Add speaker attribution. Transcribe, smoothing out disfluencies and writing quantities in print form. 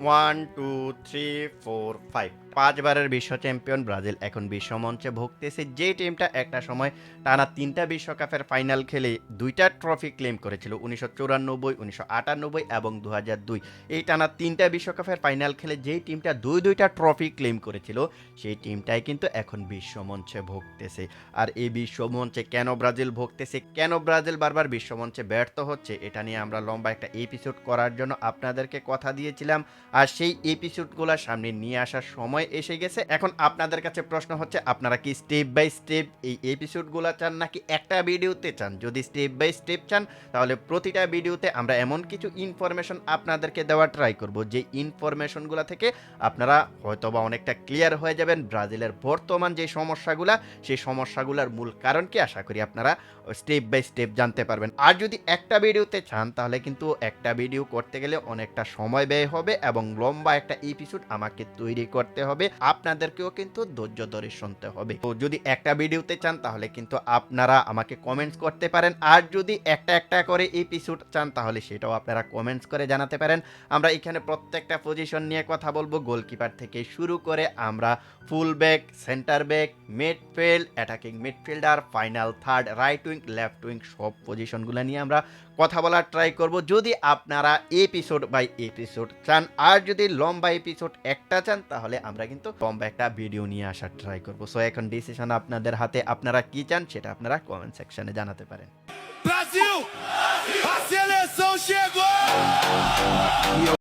Speaker 1: 1 2 3 4 5 5বারের বিশ্ব champion Brazil এখন বিশ্বমঞ্চে ভুগতেছে। যে টিমটা একটা সময় টানা 3টা বিশ্বকাপের ফাইনাল খেলে 2টা ট্রফি ক্লেম করেছিল 1994, 1998 এবং 2002। এই টানা 3টা বিশ্বকাপের ফাইনাল খেলে যেই টিমটা দুইটা ট্রফি ক্লেম করেছিল সেই টিমটাই কিন্তু এখন বিশ্বমঞ্চে ভুগতেছে। আর এই বিশ্বমঞ্চে কেন ব্রাজিল ভুগতেছে, কেন ব্রাজিল বারবার বিশ্বমঞ্চে ব্যর্থ হচ্ছে, এটা নিয়ে আমরা লম্বা একটা এপিসোড করার জন্য আপনাদেরকে কথা দিয়েছিলাম। আর সেই এপিসোডগুলো সামনে নিয়ে আসার সময় এসে গেছে। এখন আপনাদের কাছে প্রশ্ন হচ্ছে, আপনারা কি স্টেপ বাই স্টেপ এই এপিসোডগুলো চান নাকি একটা ভিডিওতে চান? যদি স্টেপ বাই স্টেপ চান তাহলে প্রতিটা ভিডিওতে আমরা এমন কিছু ইনফরমেশন আপনাদেরকে দেওয়ার ট্রাই করব যে ইনফরমেশনগুলো থেকে আপনারা হয়তোবা অনেকটা ক্লিয়ার হয়ে যাবেন ব্রাজিলের বর্তমান যে সমস্যাগুলা, সেই সমস্যাগুলোর মূল কারণ কি আশা করি আপনারা স্টেপ বাই স্টেপ জানতে পারবেন। আর যদি একটা ভিডিওতে চান তাহলে কিন্তু একটা ভিডিও করতে গেলে অনেকটা সময় ব্যয় হবে এবং লম্বা একটা এপিসোড আমাকে তৈরি করতে হবে, আপনাদেরকেও কিন্তু ধৈর্য ধরে শুনতে হবে। তো যদি একটা ভিডিওতে চান তাহলে কিন্তু আপনারা আমাকে কমেন্টস করতে পারেন, আর যদি একটা একটা করে এপিসোড চান তাহলে সেটাও আপনারা কমেন্টস করে জানাতে পারেন। আমরা এখানে প্রত্যেকটা পজিশন নিয়ে কথা বলবো, গোলকিপার থেকে শুরু করে আমরা full back, centre back, midfield, attacking midfielder, final third, right wing, left wing সব পজিশনগুলো নিয়ে আমরা কথা বলার ট্রাই করব যদি আপনারা এপিসোড বাই এপিসোড চান। আর যদি লম্বা এপিসোড একটা চান তাহলে আমরা কিন্তু লম্বা একটা ভিডিও নিয়ে আসার ট্রাই করব। সো এখন ডিসিশন আপনাদের হাতে, আপনারা কি চান সেটা আপনারা কমেন্ট সেকশনে জানাতে পারেন।
Speaker 2: Brasil! A seleção chegou!